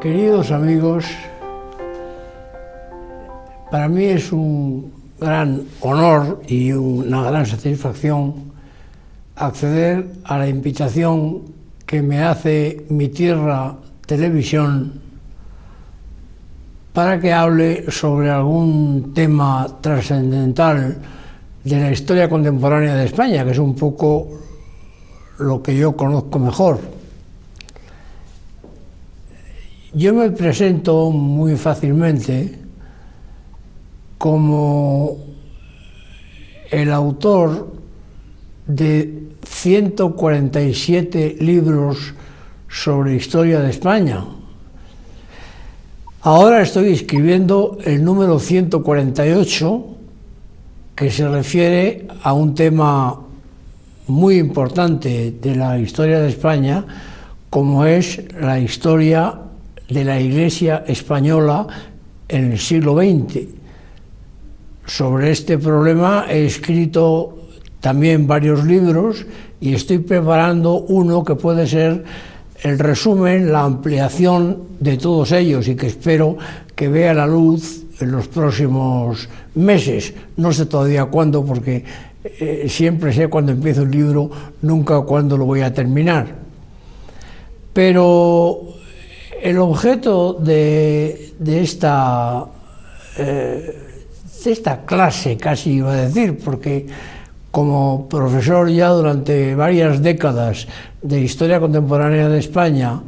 Queridos amigos, para mí es un gran honor y una gran satisfacción acceder a la invitación que me hace Mi Tierra Televisión para que hable sobre algún tema trascendental de la historia contemporánea de España, que es un poco lo que yo conozco mejor. Yo me presento muy fácilmente como el autor de 147 libros sobre historia de España. Ahora estoy escribiendo el número 148, que se refiere a un tema muy importante de la historia de España, como es la historia de la Iglesia española en el siglo XX. Sobre este problema he escrito también varios libros y estoy preparando uno que puede ser el resumen, la ampliación de todos ellos y que espero que vea la luz en los próximos meses. No sé todavía cuándo, porque siempre sé cuándo empiezo el libro, nunca cuándo lo voy a terminar. Pero el objeto de esta clase, casi iba a decir, porque como profesor ya durante varias décadas de historia contemporánea de España,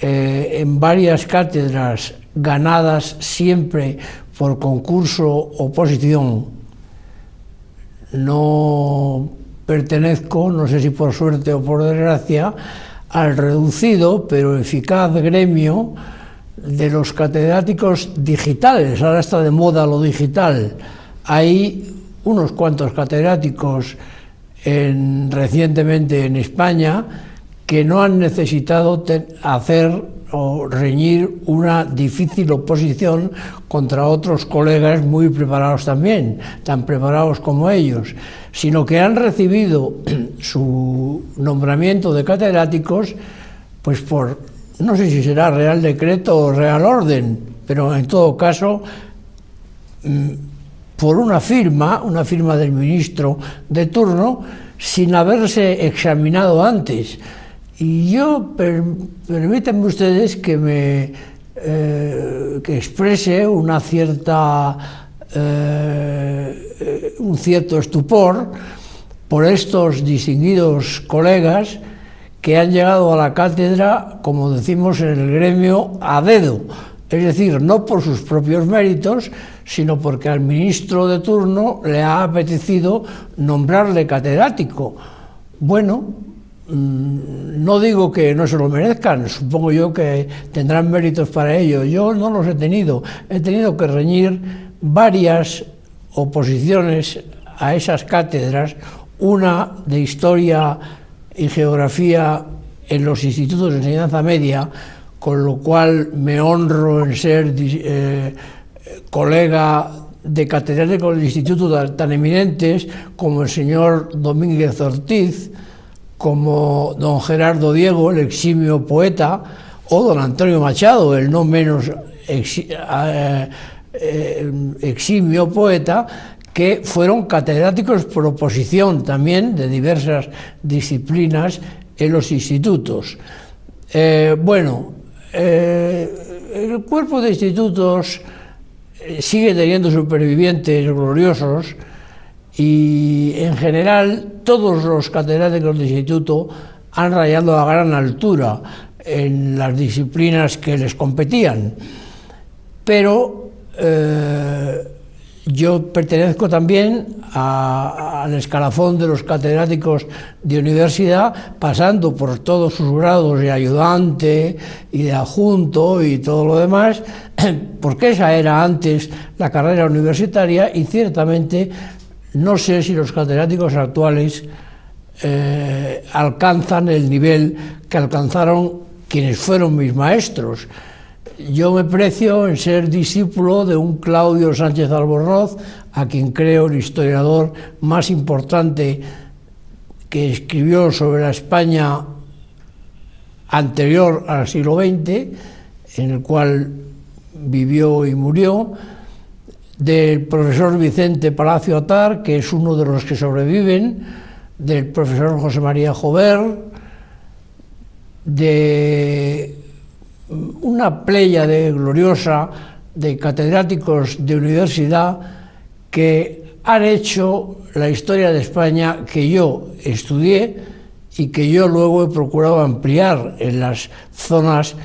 en varias cátedras ganadas siempre por concurso o oposición, no pertenezco, no sé si por suerte o por desgracia, al reducido pero eficaz gremio de los catedráticos digitales. Ahora está de moda lo digital. Hay unos cuantos catedráticos recientemente en España que no han necesitado hacer o reñir una difícil oposición contra otros colegas muy preparados también, tan preparados como ellos, sino que han recibido su nombramiento de catedráticos pues por, no sé si será Real Decreto o Real Orden, pero en todo caso por una firma del ministro de turno, sin haberse examinado antes. Y yo, permítanme ustedes que que exprese un cierto estupor por estos distinguidos colegas que han llegado a la cátedra, como decimos en el gremio, a dedo, es decir, no por sus propios méritos, sino porque al ministro de turno le ha apetecido nombrarle catedrático. Bueno, no digo que no se lo merezcan, supongo yo que tendrán méritos para ello. Yo no los he tenido que reñir varias oposiciones a esas cátedras, una de historia y geografía en los institutos de enseñanza media, con lo cual me honro en ser colega de catedráticos del instituto tan eminentes como el señor Domínguez Ortiz, como don Gerardo Diego, el eximio poeta, o don Antonio Machado, el no menos eximio poeta, que fueron catedráticos por oposición también de diversas disciplinas en los institutos. El cuerpo de institutos sigue teniendo supervivientes gloriosos y en general todos los catedráticos de instituto han rayado a gran altura en las disciplinas que les competían, pero yo pertenezco también al escalafón de los catedráticos de universidad, pasando por todos sus grados de ayudante y de adjunto y todo lo demás, porque esa era antes la carrera universitaria y ciertamente no sé si los catedráticos actuales alcanzan el nivel que alcanzaron quienes fueron mis maestros. Yo me precio en ser discípulo de un Claudio Sánchez Albornoz, a quien creo el historiador más importante que escribió sobre la España anterior al siglo XX, en el cual vivió y murió, del profesor Vicente Palacio Atar, que es uno de los que sobreviven, del profesor José María Jover, de una pléyade gloriosa de catedráticos de universidad que han hecho la historia de España que yo estudié y que yo luego he procurado ampliar en las zonas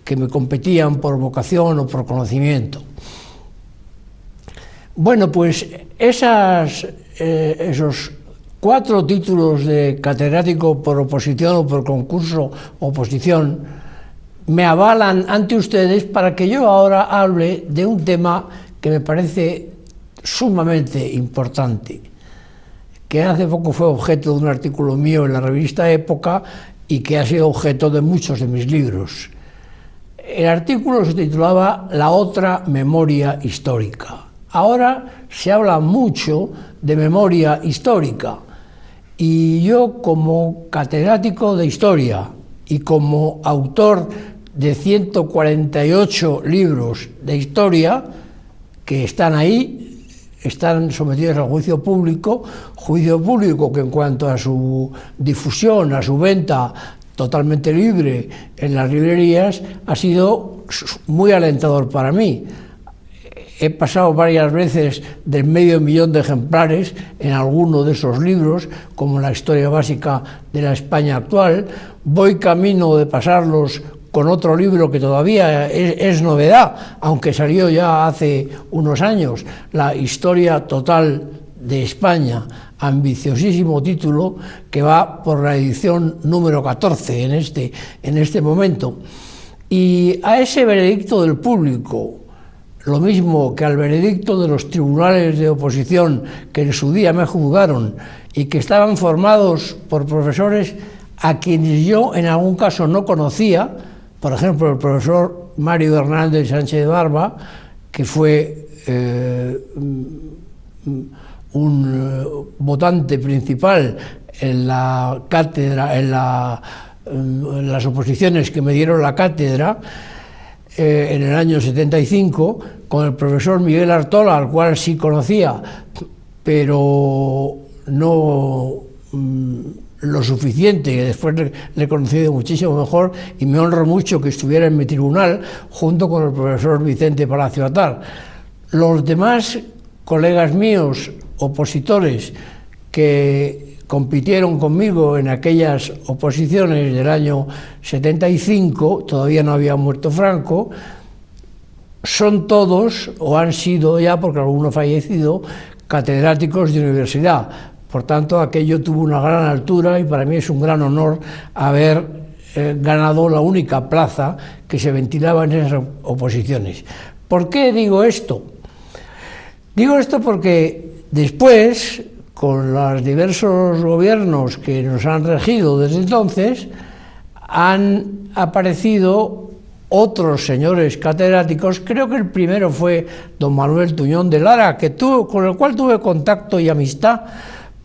que me competían por vocación o por conocimiento. Bueno, pues esos 4 títulos de catedrático por oposición o por concurso oposición me avalan ante ustedes para que yo ahora hable de un tema que me parece sumamente importante, que hace poco fue objeto de un artículo mío en la revista Época y que ha sido objeto de muchos de mis libros. El artículo se titulaba La otra memoria histórica. Ahora se habla mucho de memoria histórica y yo, como catedrático de historia y como autor de 148 libros de historia que están ahí, están sometidos al juicio público que en cuanto a su difusión, a su venta totalmente libre en las librerías, ha sido muy alentador para mí. He pasado varias veces del 500.000 de ejemplares en alguno de esos libros, como la historia básica de la España actual. Voy camino de pasarlos con otro libro que todavía es novedad, aunque salió ya hace unos años, la historia total de España, ambiciosísimo título que va por la edición número 14 en este momento. Y a ese veredicto del público, lo mismo que al veredicto de los tribunales de oposición que en su día me juzgaron y que estaban formados por profesores a quienes yo en algún caso no conocía, por ejemplo el profesor Mario Hernández Sánchez de Barba, que fue un votante principal en la cátedra, en las oposiciones que me dieron la cátedra, en el año 75, con el profesor Miguel Artola, al cual sí conocía, pero no lo suficiente, que después le he conocido muchísimo mejor y me honro mucho que estuviera en mi tribunal junto con el profesor Vicente Palacio Atar. Los demás colegas míos, opositores, que compitieron conmigo en aquellas oposiciones del año 75, todavía no había muerto Franco, son todos, o han sido ya, porque alguno fallecido, catedráticos de universidad. Por tanto, aquello tuvo una gran altura y para mí es un gran honor haber ganado la única plaza que se ventilaba en esas oposiciones. ¿Por qué digo esto? Digo esto porque después, con los diversos gobiernos que nos han regido desde entonces, han aparecido otros señores catedráticos. Creo que el primero fue don Manuel Tuñón de Lara, con el cual tuve contacto y amistad,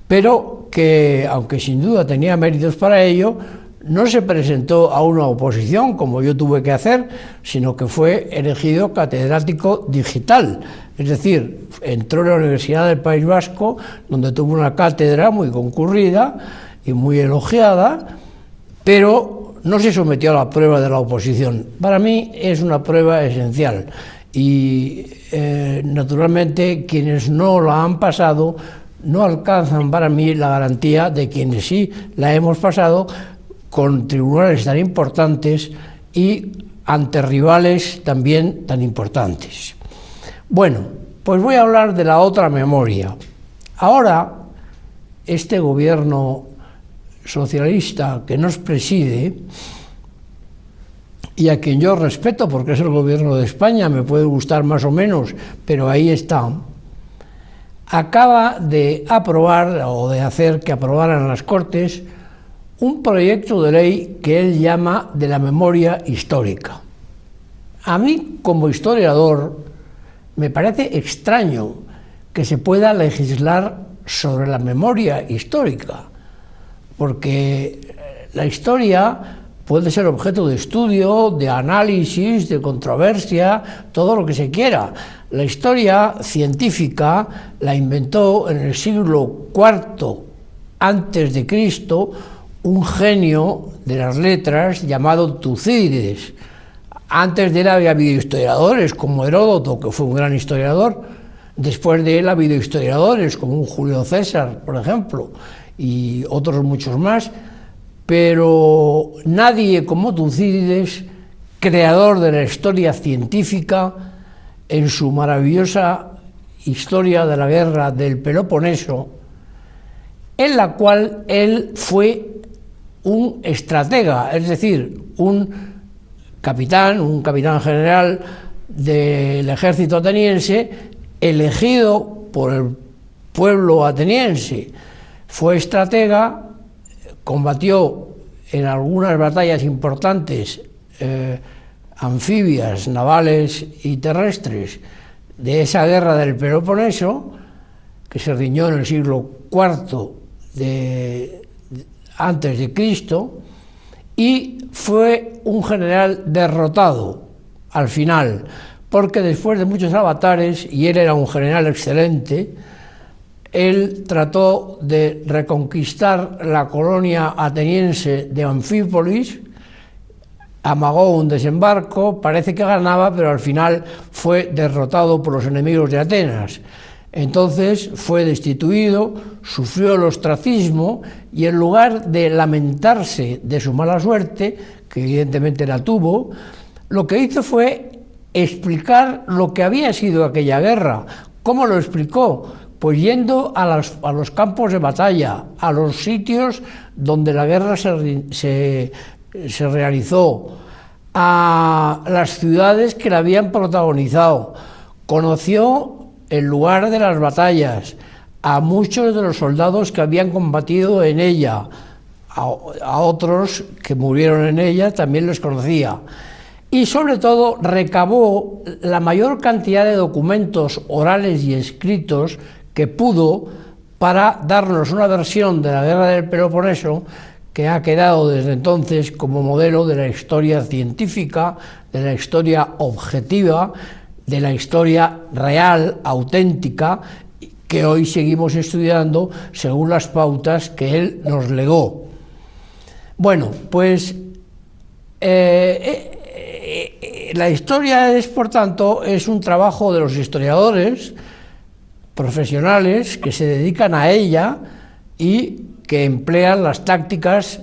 pero que, aunque sin duda tenía méritos para ello, no se presentó a una oposición, como yo tuve que hacer, sino que fue elegido catedrático digital. Es decir, entró en la Universidad del País Vasco, donde tuvo una cátedra muy concurrida y muy elogiada, pero no se sometió a la prueba de la oposición. Para mí es una prueba esencial y, naturalmente, quienes no la han pasado no alcanzan para mí la garantía de quienes sí la hemos pasado con tribunales tan importantes y ante rivales también tan importantes. Bueno, pues voy a hablar de la otra memoria. Ahora, este gobierno socialista que nos preside, y a quien yo respeto porque es el gobierno de España, me puede gustar más o menos, pero ahí está, acaba de aprobar o de hacer que aprobaran las Cortes un proyecto de ley que él llama de la memoria histórica. A mí, como historiador, me parece extraño que se pueda legislar sobre la memoria histórica, porque la historia puede ser objeto de estudio, de análisis, de controversia, todo lo que se quiera. La historia científica la inventó en el siglo IV antes de Cristo un genio de las letras llamado Tucídides. Antes de él había habido historiadores como Heródoto, que fue un gran historiador. Después de él ha habido historiadores como un Julio César, por ejemplo, y otros muchos más, pero nadie como Tucídides, creador de la historia científica, en su maravillosa historia de la guerra del Peloponeso, en la cual él fue un estratega, es decir, un capitán general del ejército ateniense, elegido por el pueblo ateniense. Fue estratega, combatió en algunas batallas importantes anfibias, navales y terrestres de esa guerra del Peloponeso, que se riñó en el siglo IV antes de Cristo, y fue un general derrotado al final, porque después de muchos avatares, y él era un general excelente, él trató de reconquistar la colonia ateniense de Anfípolis, amagó un desembarco, parece que ganaba, pero al final fue derrotado por los enemigos de Atenas. Entonces fue destituido, sufrió el ostracismo y en lugar de lamentarse de su mala suerte, que evidentemente la tuvo, lo que hizo fue explicar lo que había sido aquella guerra. ¿Cómo lo explicó? Pues yendo a los campos de batalla, a los sitios donde la guerra se realizó, a las ciudades que la habían protagonizado. Conoció el lugar de las batallas, a muchos de los soldados que habían combatido en ella, a otros que murieron en ella también los conocía. Y sobre todo recabó la mayor cantidad de documentos orales y escritos que pudo para darnos una versión de la guerra del Peloponeso que ha quedado desde entonces como modelo de la historia científica, de la historia objetiva, de la historia real, auténtica, que hoy seguimos estudiando según las pautas que él nos legó. Bueno, pues la historia es, por tanto, es un trabajo de los historiadores profesionales que se dedican a ella y que emplean las tácticas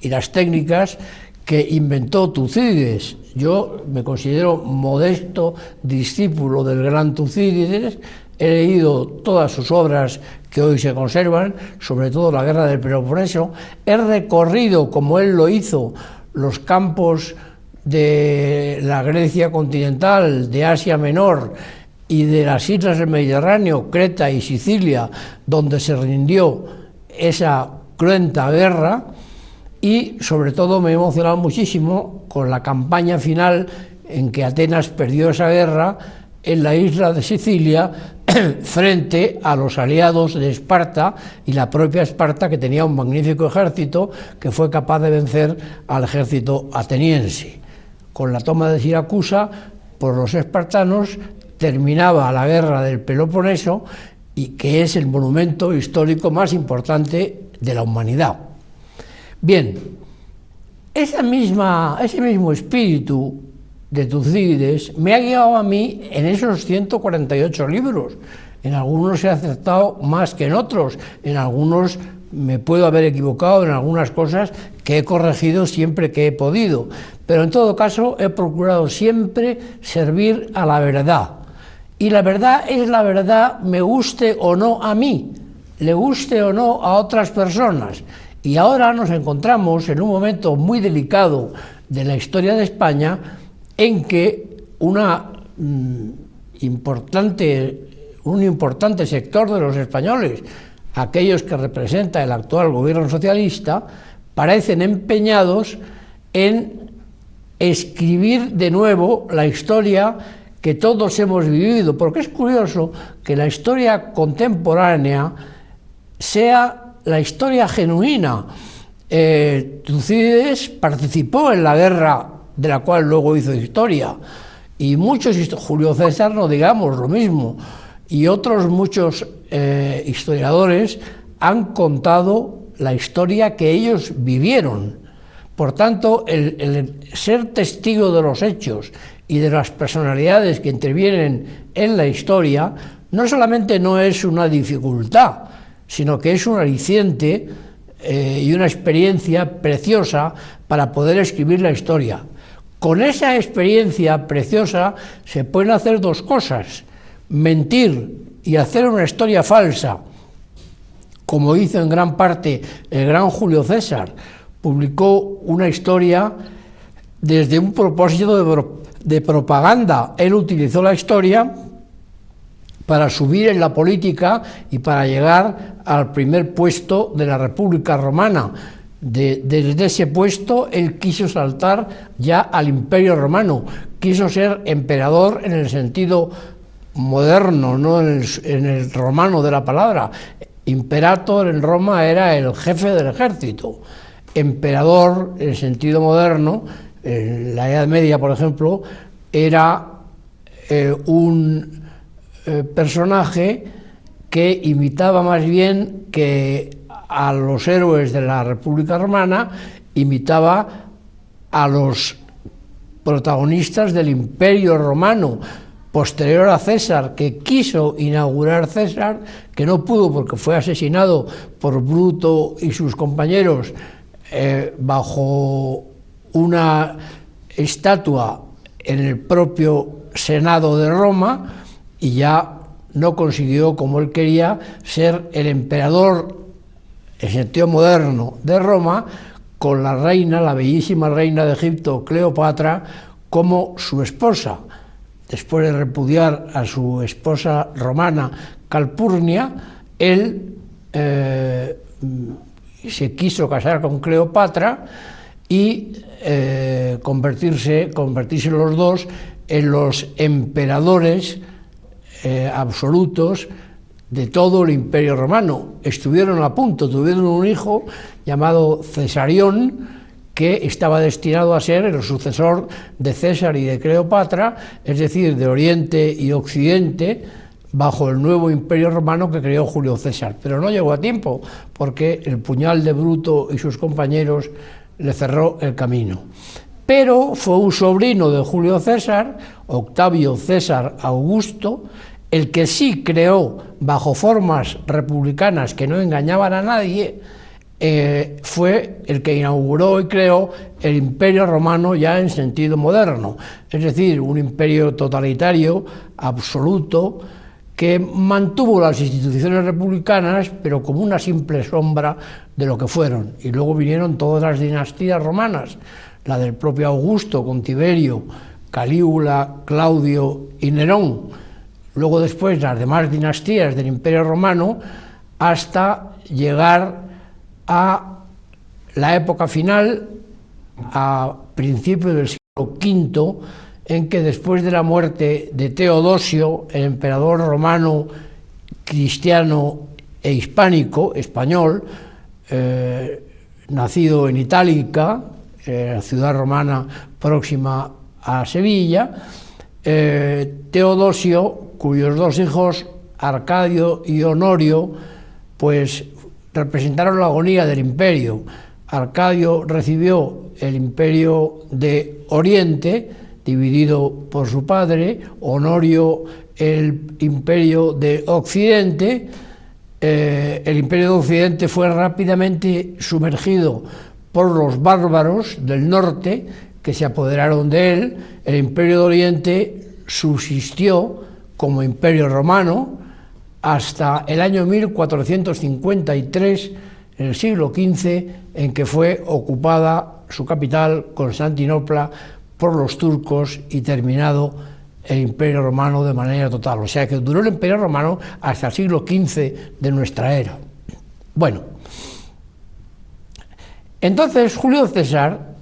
y las técnicas que inventó Tucídides. Yo me considero modesto discípulo del gran Tucídides, he leído todas sus obras que hoy se conservan, sobre todo la guerra del Peloponeso, he recorrido, como él lo hizo, los campos de la Grecia continental, de Asia Menor y de las islas del Mediterráneo, Creta y Sicilia, donde se rindió esa cruenta guerra, y sobre todo me he emocionado muchísimo con la campaña final en que Atenas perdió esa guerra en la isla de Sicilia frente a los aliados de Esparta y la propia Esparta, que tenía un magnífico ejército que fue capaz de vencer al ejército ateniense. Con la toma de Siracusa por los espartanos terminaba la guerra del Peloponeso, y que es el monumento histórico más importante de la humanidad. Bien, ese mismo espíritu de Tucídides me ha guiado a mí en esos 148 libros. En algunos he acertado más que en otros, en algunos me puedo haber equivocado en algunas cosas que he corregido siempre que he podido, pero en todo caso he procurado siempre servir a la verdad. Y la verdad es la verdad, me guste o no a mí, le guste o no a otras personas. Y ahora nos encontramos en un momento muy delicado de la historia de España, en que un importante sector de los españoles, aquellos que representa el actual gobierno socialista, parecen empeñados en escribir de nuevo la historia que todos hemos vivido, porque es curioso que la historia contemporánea sea la historia genuina. Tucídides participó en la guerra de la cual luego hizo historia, y muchos, Julio César no digamos lo mismo, y otros muchos historiadores han contado la historia que ellos vivieron. Por tanto, el ser testigo de los hechos y de las personalidades que intervienen en la historia no solamente no es una dificultad, sino que es un aliciente y una experiencia preciosa para poder escribir la historia. Con esa experiencia preciosa se pueden hacer dos cosas: mentir y hacer una historia falsa, como hizo en gran parte el gran Julio César. Publicó una historia desde un propósito de propaganda. Él utilizó la historia para subir en la política y para llegar al primer puesto de la República Romana. Desde ese puesto él quiso saltar ya al Imperio Romano, quiso ser emperador en el sentido moderno, no en el romano de la palabra. Imperator en Roma era el jefe del ejército. Emperador, en sentido moderno, en la Edad Media, por ejemplo, era un personaje que imitaba más bien que a los héroes de la República Romana, imitaba a los protagonistas del Imperio Romano, posterior a César, que quiso inaugurar César, que no pudo porque fue asesinado por Bruto y sus compañeros bajo una estatua en el propio Senado de Roma, y ya no consiguió, como él quería, ser el emperador en sentido moderno de Roma, con la reina, la bellísima reina de Egipto, Cleopatra, como su esposa. Después de repudiar a su esposa romana, Calpurnia, él se quiso casar con Cleopatra y convertirse los dos en los emperadores absolutos de todo el Imperio Romano. Estuvieron a punto, tuvieron un hijo llamado Cesarión, que estaba destinado a ser el sucesor de César y de Cleopatra, es decir, de Oriente y Occidente, bajo el nuevo Imperio Romano que creó Julio César. Pero no llegó a tiempo, porque el puñal de Bruto y sus compañeros le cerró el camino. Pero fue un sobrino de Julio César, Octavio César Augusto, el que sí creó, bajo formas republicanas que no engañaban a nadie, fue el que inauguró y creó el Imperio Romano ya en sentido moderno, es decir, un imperio totalitario, absoluto, que mantuvo las instituciones republicanas, pero como una simple sombra de lo que fueron. Y luego vinieron todas las dinastías romanas, la del propio Augusto con Tiberio, Calígula, Claudio y Nerón. Luego después las demás dinastías del Imperio Romano, hasta llegar a la época final, a principios del siglo V, en que después de la muerte de Teodosio, el emperador romano, cristiano e hispánico, español, nacido en Itálica, la ciudad romana próxima a Sevilla, Teodosio, cuyos dos hijos, Arcadio y Honorio, pues representaron la agonía del imperio. Arcadio recibió el imperio de Oriente, dividido por su padre, Honorio el imperio de Occidente. El imperio de Occidente fue rápidamente sumergido por los bárbaros del norte, que se apoderaron de él. El imperio de Oriente subsistió como imperio romano hasta el año 1453, en el siglo XV, en que fue ocupada su capital, Constantinopla, por los turcos y terminado el Imperio Romano de manera total. O sea que duró el Imperio Romano hasta el siglo XV de nuestra era. Bueno, entonces Julio César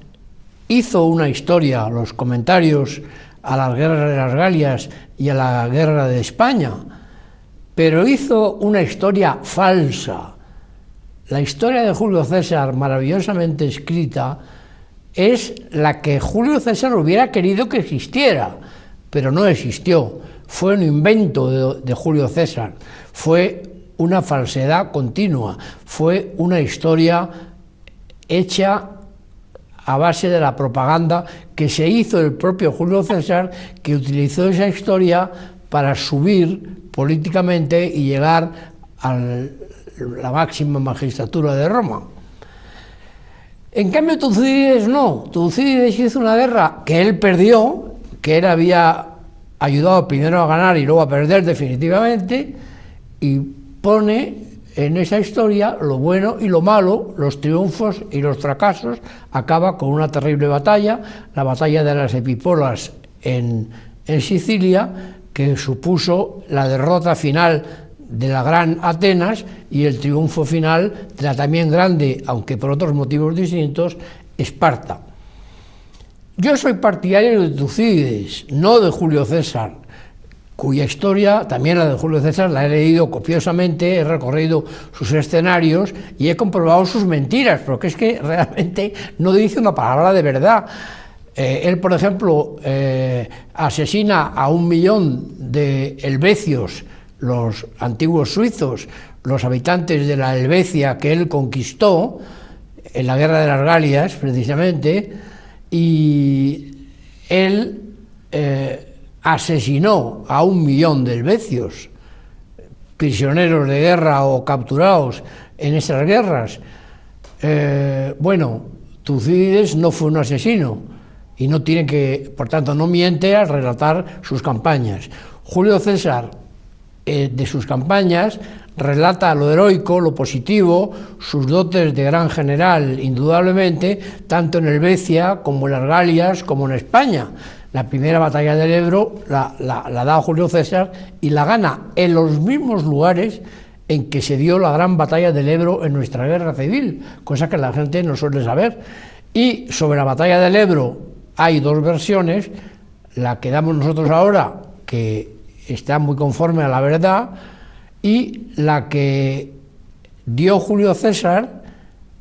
hizo una historia, los comentarios a las guerras de las Galias y a la guerra de España, pero hizo una historia falsa. La historia de Julio César, maravillosamente escrita, es la que Julio César hubiera querido que existiera, pero no existió. Fue un invento de Julio César, fue una falsedad continua, fue una historia hecha a base de la propaganda que se hizo el propio Julio César, que utilizó esa historia para subir políticamente y llegar a la máxima magistratura de Roma. En cambio, Tucídides no. Tucídides hizo una guerra que él perdió, que él había ayudado primero a ganar y luego a perder definitivamente, y pone en esa historia lo bueno y lo malo, los triunfos y los fracasos. Acaba con una terrible batalla, la batalla de las Epipolas en Sicilia, que supuso la derrota final de la gran Atenas y el triunfo final de la también grande, aunque por otros motivos distintos, Esparta. Yo soy partidario de Tucídides, no de Julio César, cuya historia, también la de Julio César, la he leído copiosamente, he recorrido sus escenarios y he comprobado sus mentiras, porque es que realmente no dice una palabra de verdad. Él, por ejemplo, asesina a 1 millón de helvecios, los antiguos suizos, los habitantes de la Helvecia que él conquistó en la guerra de las Galias, precisamente, y él asesinó a 1 millón de helvecios, prisioneros de guerra o capturados en esas guerras. Bueno, Tucídides no fue un asesino y no tiene que, por tanto, no miente al relatar sus campañas. Julio César, de sus campañas, relata lo heroico, lo positivo, sus dotes de gran general, indudablemente, tanto en Helvecia como en las Galias, como en España. La primera batalla del Ebro la da Julio César y la gana en los mismos lugares en que se dio la gran batalla del Ebro en nuestra guerra civil, cosa que la gente no suele saber. Y sobre la batalla del Ebro hay 2 versiones, la que damos nosotros ahora, que está muy conforme a la verdad, y la que dio Julio César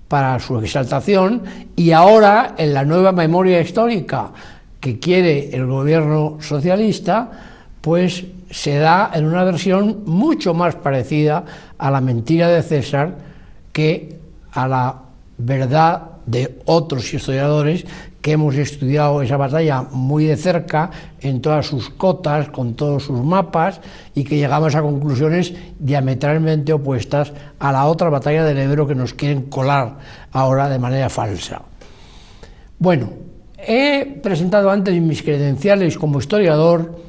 para su exaltación, y ahora en la nueva memoria histórica que quiere el gobierno socialista, pues se da en una versión mucho más parecida a la mentira de César que a la verdad de otros historiadores que hemos estudiado esa batalla muy de cerca, en todas sus cotas, con todos sus mapas, y que llegamos a conclusiones diametralmente opuestas a la otra batalla del Ebro que nos quieren colar ahora de manera falsa. Bueno, he presentado antes mis credenciales como historiador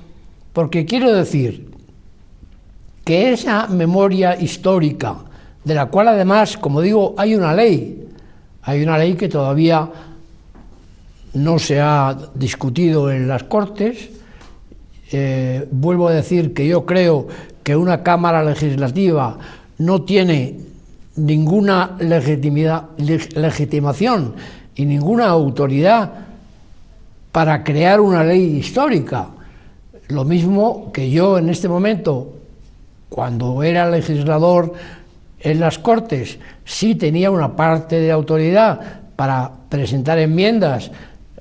porque quiero decir que esa memoria histórica, de la cual además, como digo, hay una ley que todavía no se ha discutido en las Cortes. Vuelvo a decir que yo creo que una Cámara Legislativa no tiene ninguna legitimación y ninguna autoridad para crear una ley histórica. Lo mismo que yo en este momento, cuando era legislador en las Cortes, sí tenía una parte de autoridad para presentar enmiendas,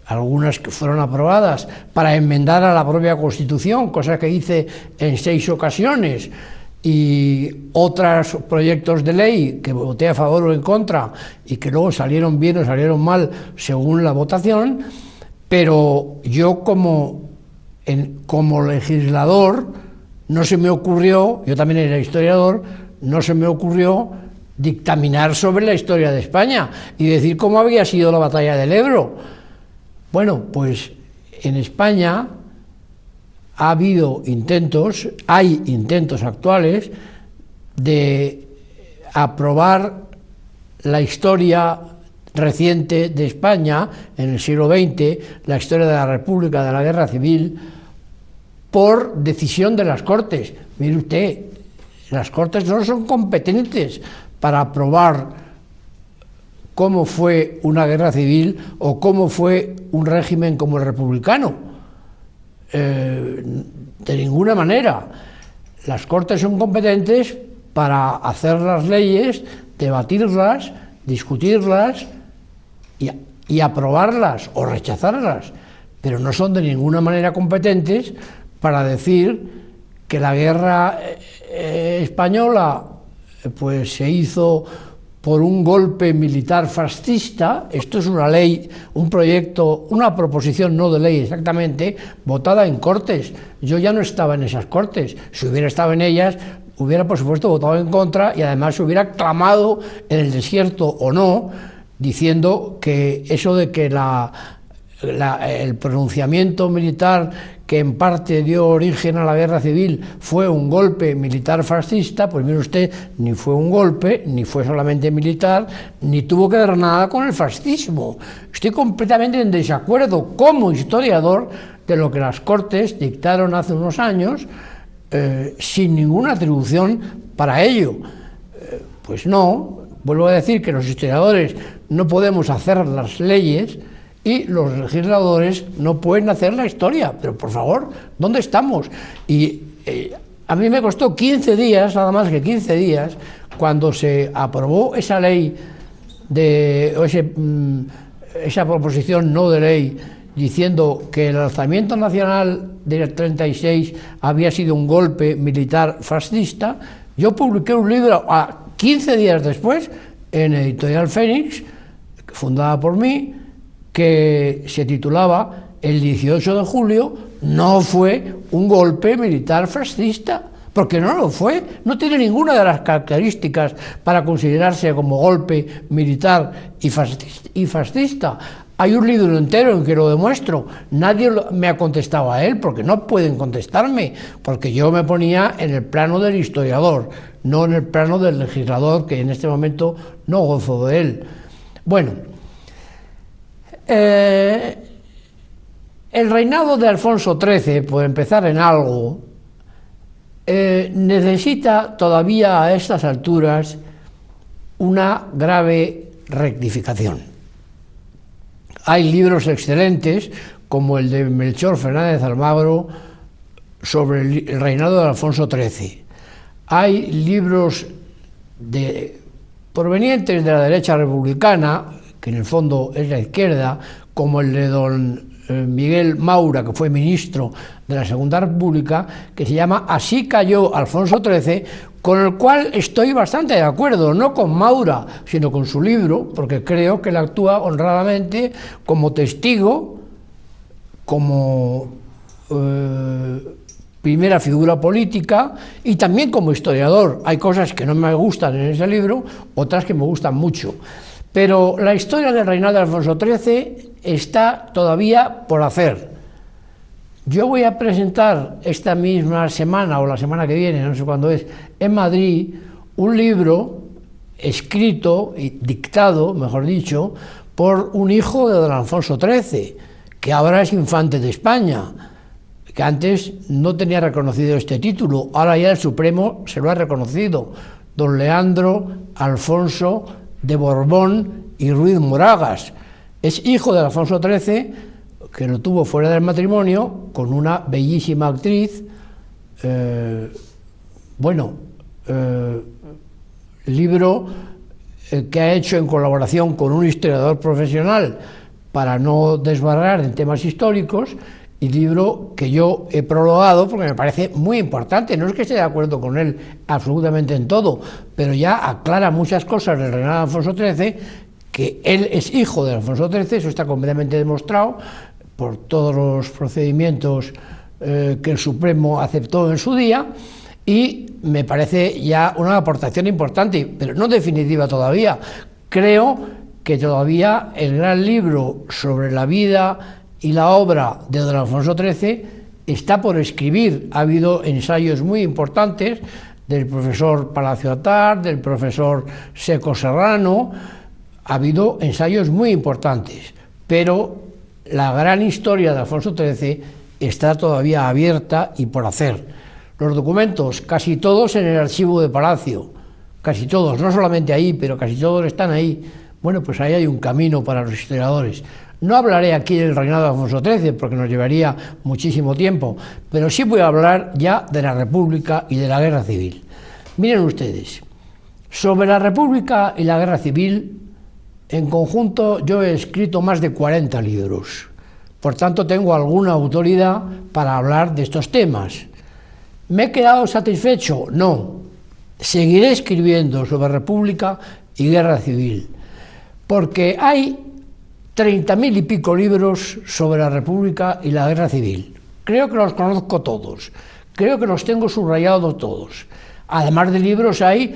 algunas que fueron aprobadas, para enmendar a la propia Constitución, cosa que hice en 6 ocasiones, y otros proyectos de ley que voté a favor o en contra y que luego salieron bien o salieron mal según la votación. Pero yo como legislador no se me ocurrió, yo también era historiador, no se me ocurrió dictaminar sobre la historia de España y decir cómo había sido la batalla del Ebro. Bueno, pues en España ha habido intentos, hay intentos actuales de aprobar la historia reciente de España en el siglo XX, la historia de la República, de la Guerra Civil, por decisión de las Cortes. Mire usted, las Cortes no son competentes para aprobar cómo fue una guerra civil o cómo fue un régimen como el republicano. De ninguna manera. Las Cortes son competentes para hacer las leyes debatirlas, discutirlas y aprobarlas o rechazarlas, pero no son de ninguna manera competentes para decir que la guerra española pues se hizo por un golpe militar fascista. Esto es una ley, un proyecto, una proposición no de ley exactamente, votada en Cortes. Yo ya no estaba en esas Cortes. Si hubiera estado en ellas, hubiera por supuesto votado en contra y además se hubiera clamado en el desierto o no, diciendo que eso de que el pronunciamiento militar que en parte dio origen a la guerra civil fue un golpe militar fascista, pues mire usted, ni fue un golpe, ni fue solamente militar, ni tuvo que ver nada con el fascismo. Estoy completamente en desacuerdo como historiador de lo que las Cortes dictaron hace unos años, sin ninguna atribución para ello. Pues no, vuelvo a decir que los historiadores no podemos hacer las leyes, y los legisladores no pueden hacer la historia, pero por favor, ¿dónde estamos? Y a mí me costó 15 días, nada más que 15 días, cuando se aprobó esa ley, esa proposición no de ley, diciendo que el alzamiento nacional del 36 había sido un golpe militar fascista. Yo publiqué un libro 15 días después, en Editorial Fénix, fundada por mí, que se titulaba El 18 de julio no fue un golpe militar fascista, porque no lo fue, no tiene ninguna de las características para considerarse como golpe militar y fascista. Hay un libro entero en que lo demuestro. Nadie me ha contestado a él, porque no pueden contestarme, porque yo me ponía en el plano del historiador, no en el plano del legislador, que en este momento no gozo de él. Bueno, el reinado de Alfonso XIII, por empezar en algo, necesita todavía a estas alturas una grave rectificación. Hay libros excelentes, como el de Melchor Fernández Almagro, sobre el reinado de Alfonso XIII. Hay libros provenientes de la derecha republicana, que en el fondo es la izquierda, como el de don Miguel Maura, que fue ministro de la Segunda República, que se llama Así cayó Alfonso XIII, con el cual estoy bastante de acuerdo, no con Maura, sino con su libro, porque creo que él actúa honradamente como testigo, como primera figura política y también como historiador. Hay cosas que no me gustan en ese libro, otras que me gustan mucho. Pero la historia del reinado de Alfonso XIII está todavía por hacer. Yo voy a presentar esta misma semana, o la semana que viene, no sé cuándo es, en Madrid, un libro escrito y dictado, mejor dicho, por un hijo de don Alfonso XIII, que ahora es infante de España, que antes no tenía reconocido este título, ahora ya el Supremo se lo ha reconocido, don Leandro Alfonso de Borbón y Ruiz Moragas. Es hijo de Alfonso XIII, que lo tuvo fuera del matrimonio, con una bellísima actriz. Libro que ha hecho en colaboración con un historiador profesional para no desbarrar en temas históricos, y libro que yo he prologado porque me parece muy importante. No es que esté de acuerdo con él absolutamente en todo, pero ya aclara muchas cosas del reinado de Alfonso XIII, que él es hijo de Alfonso XIII, eso está completamente demostrado por todos los procedimientos que el Supremo aceptó en su día, y me parece ya una aportación importante, pero no definitiva todavía. Creo que todavía el gran libro sobre la vida y la obra de don Alfonso XIII está por escribir. Ha habido ensayos muy importantes del profesor Palacio Atar, del profesor Seco Serrano, ha habido ensayos muy importantes, pero la gran historia de Alfonso XIII está todavía abierta y por hacer. Los documentos, casi todos en el archivo de Palacio, casi todos, no solamente ahí, pero casi todos están ahí. Bueno, pues ahí hay un camino para los historiadores. No hablaré aquí del reinado de Alfonso XIII porque nos llevaría muchísimo tiempo, pero sí voy a hablar ya de la República y de la Guerra Civil. Miren ustedes, Sobre la República y la Guerra Civil, en conjunto yo he escrito más de 40 libros. Por tanto, tengo alguna autoridad para hablar de estos temas. ¿Me he quedado satisfecho? No. Seguiré escribiendo sobre República y Guerra Civil, porque hay 30.000 y pico libros sobre la República y la Guerra Civil. Creo que los conozco todos, creo que los tengo subrayados todos. Además de libros hay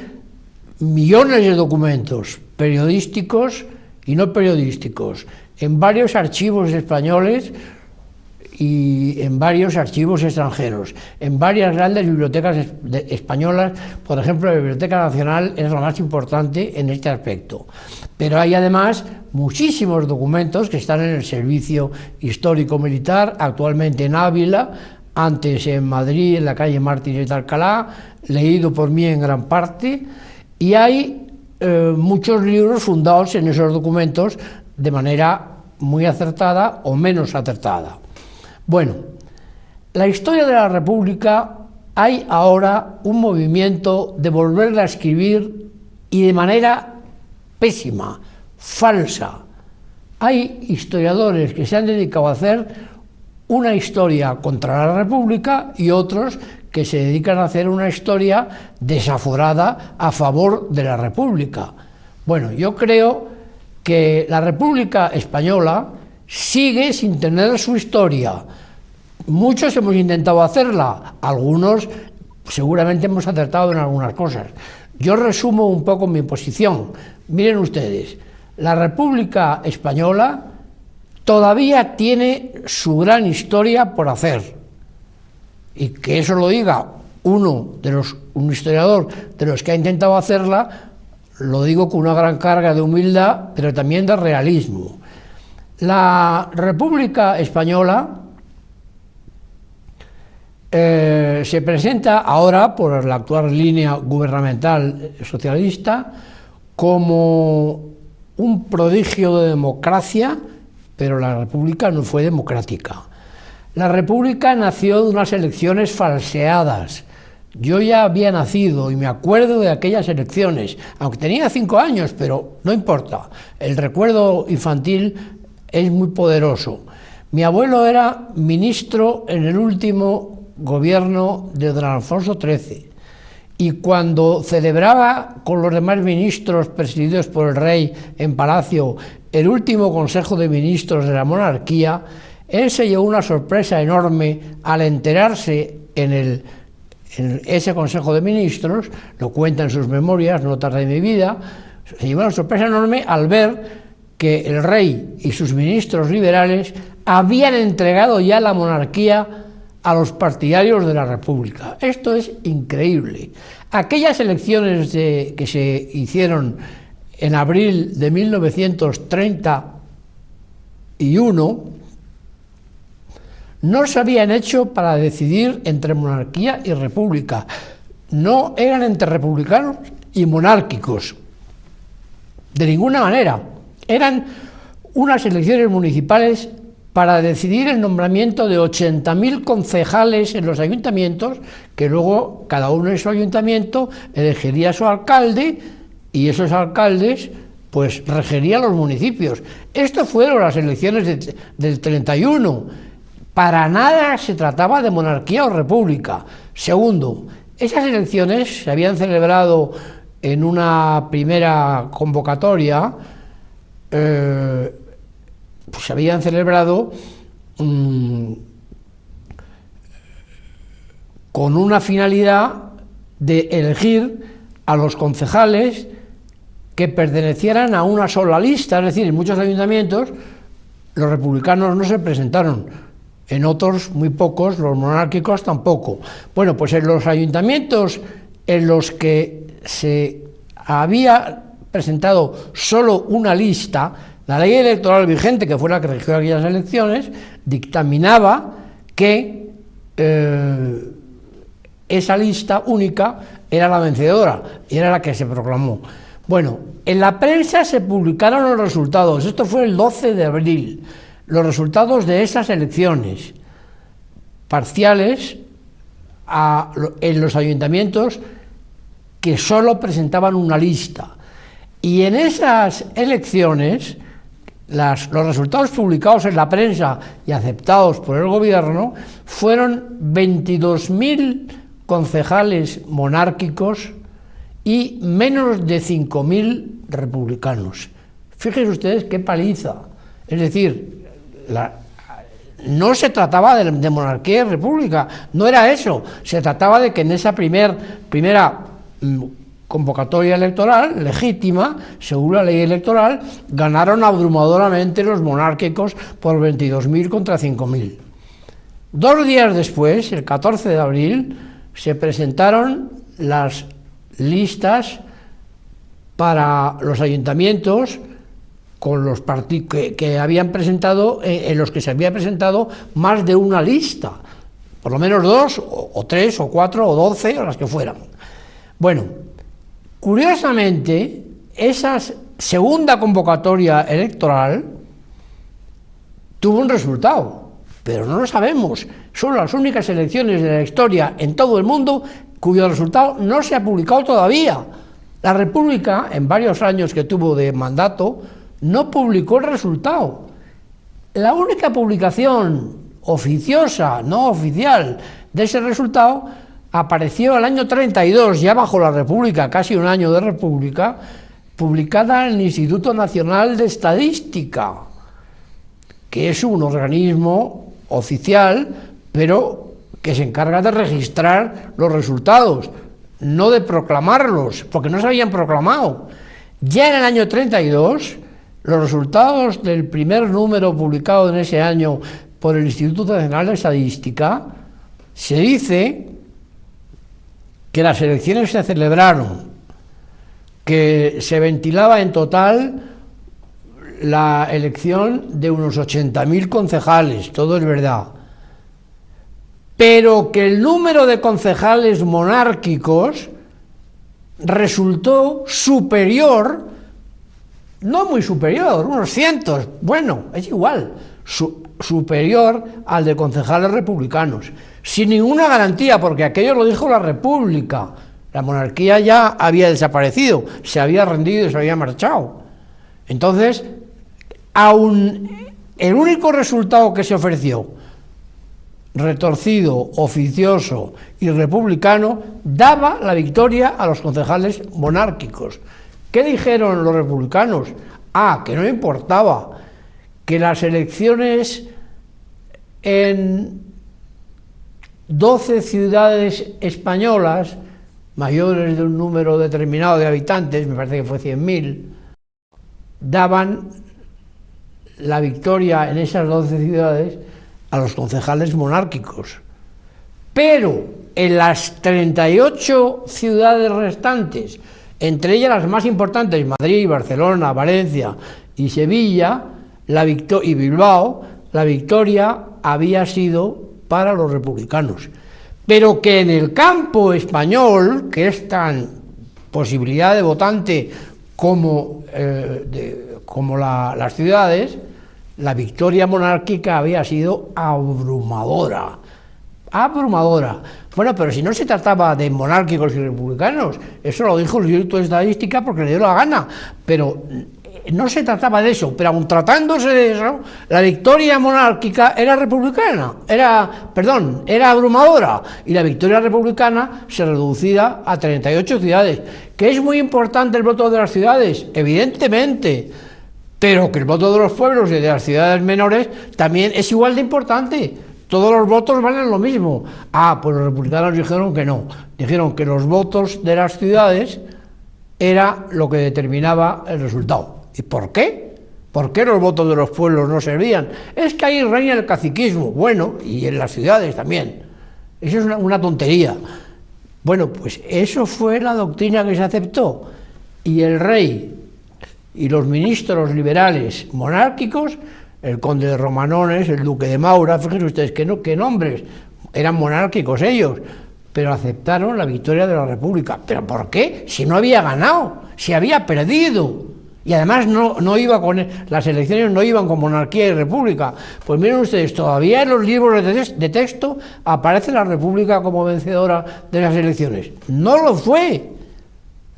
millones de documentos periodísticos y no periodísticos en varios archivos españoles y en varios archivos extranjeros, en varias grandes bibliotecas españolas. Por ejemplo, la Biblioteca Nacional es la más importante en este aspecto. Pero hay además muchísimos documentos que están en el Servicio Histórico Militar, actualmente en Ávila, antes en Madrid, en la calle Mártires de Alcalá, leído por mí en gran parte, y hay muchos libros fundados en esos documentos de manera muy acertada o menos acertada. Bueno, la historia de la República, hay ahora un movimiento de volverla a escribir y de manera pésima, falsa. Hay historiadores que se han dedicado a hacer una historia contra la República y otros que se dedican a hacer una historia desaforada a favor de la República. Bueno, yo creo que la República Española sigue sin tener su historia. Muchos hemos intentado hacerla, algunos seguramente hemos acertado en algunas cosas. Yo resumo un poco mi posición. Miren ustedes, la República Española todavía tiene su gran historia por hacer. Y que eso lo diga un historiador de los que ha intentado hacerla, lo digo con una gran carga de humildad, pero también de realismo. La República Española se presenta ahora, por la actual línea gubernamental socialista, como un prodigio de democracia, pero la República no fue democrática. La República nació de unas elecciones falseadas. Yo ya había nacido y me acuerdo de aquellas elecciones, aunque tenía 5 años, pero no importa. El recuerdo infantil es muy poderoso. Mi abuelo era ministro en el último gobierno de don Alfonso XIII, y cuando celebraba con los demás ministros presididos por el rey en Palacio el último Consejo de Ministros de la monarquía, él se llevó una sorpresa enorme al enterarse en ese Consejo de Ministros, lo cuenta en sus memorias, Notas de mi vida, se llevó una sorpresa enorme al ver que el rey y sus ministros liberales habían entregado ya la monarquía a los partidarios de la República. Esto es increíble. Aquellas elecciones que se hicieron en abril de 1931 no se habían hecho para decidir entre monarquía y república, no eran entre republicanos y monárquicos, de ninguna manera. Eran unas elecciones municipales para decidir el nombramiento de 80.000 concejales en los ayuntamientos, que luego cada uno en su ayuntamiento elegiría a su alcalde, y esos alcaldes pues regerían los municipios. Estas fueron las elecciones del 31. Para nada se trataba de monarquía o república. Segundo, esas elecciones se habían celebrado en una primera convocatoria, se habían celebrado con una finalidad de elegir a los concejales que pertenecieran a una sola lista, es decir, en muchos ayuntamientos los republicanos no se presentaron, en otros muy pocos, los monárquicos tampoco. Bueno, pues en los ayuntamientos en los que se había presentado solo una lista, la ley electoral vigente, que fue la que regió aquellas elecciones, dictaminaba que esa lista única era la vencedora y era la que se proclamó. Bueno, en la prensa se publicaron los resultados, esto fue el 12 de abril, los resultados de esas elecciones parciales en los ayuntamientos que solo presentaban una lista. Y en esas elecciones, los resultados publicados en la prensa y aceptados por el gobierno fueron 22.000 concejales monárquicos y menos de 5.000 republicanos. Fíjense ustedes qué paliza. Es decir, no se trataba de monarquía y república, no era eso. Se trataba de que en esa primera convocatoria electoral legítima, según la ley electoral, ganaron abrumadoramente los monárquicos por 22.000 contra 5.000. 2 días después, el 14 de abril, se presentaron las listas para los ayuntamientos con los partidos que habían presentado, en los que se había presentado más de una lista, por lo menos 2, o 3, o 4, o 12, o las que fueran. Bueno, curiosamente, esa segunda convocatoria electoral tuvo un resultado, pero no lo sabemos. Son las únicas elecciones de la historia en todo el mundo cuyo resultado no se ha publicado todavía. La República, en varios años que tuvo de mandato, no publicó el resultado. La única publicación oficiosa, no oficial, de ese resultado apareció el año 32, ya bajo la República, casi un año de República, publicada en el Instituto Nacional de Estadística, que es un organismo oficial, pero que se encarga de registrar los resultados, no de proclamarlos, porque no se habían proclamado. Ya en el año 32, los resultados del primer número publicado en ese año por el Instituto Nacional de Estadística, se dice que las elecciones se celebraron, que se ventilaba en total la elección de unos 80.000 concejales, todo es verdad, pero que el número de concejales monárquicos resultó superior, no muy superior, unos cientos, bueno, es igual, superior al de concejales republicanos, sin ninguna garantía, porque aquello lo dijo la República. La monarquía ya había desaparecido, se había rendido y se había marchado. Entonces, aun el único resultado que se ofreció, retorcido, oficioso y republicano, daba la victoria a los concejales monárquicos. ¿Qué dijeron los republicanos? Que no importaba, que las elecciones en 12 ciudades españolas, mayores de un número determinado de habitantes, me parece que fue 100.000, daban la victoria en esas 12 ciudades a los concejales monárquicos. Pero en las 38 ciudades restantes, entre ellas las más importantes, Madrid, Barcelona, Valencia y Sevilla, y Bilbao, la victoria había sido para los republicanos. Pero que en el campo español, que es tan posibilidad de votante como las ciudades, la victoria monárquica había sido abrumadora. Abrumadora. Bueno, pero si no se trataba de monárquicos y republicanos, eso lo dijo el Instituto de Estadística porque le dio la gana, pero no se trataba de eso, pero aun tratándose de eso, la victoria monárquica era era abrumadora, y la victoria republicana se reducía a 38 ciudades. ¿Que es muy importante el voto de las ciudades? Evidentemente, pero que el voto de los pueblos y de las ciudades menores también es igual de importante. Todos los votos valen lo mismo. Pues los republicanos dijeron que no, dijeron que los votos de las ciudades era lo que determinaba el resultado. ¿Y por qué? ¿Por qué los votos de los pueblos no servían? Es que ahí reina el caciquismo, bueno, y en las ciudades también. Eso es una tontería. Bueno, pues eso fue la doctrina que se aceptó, y el rey y los ministros liberales monárquicos, el conde de Romanones, el duque de Maura, fíjense ustedes qué nombres, eran monárquicos ellos, pero aceptaron la victoria de la República. ¿Pero por qué? Si no había ganado, si había perdido. Y además no iba las elecciones no iban con monarquía y república. Pues miren ustedes, todavía en los libros de texto aparece la República como vencedora de las elecciones. No lo fue.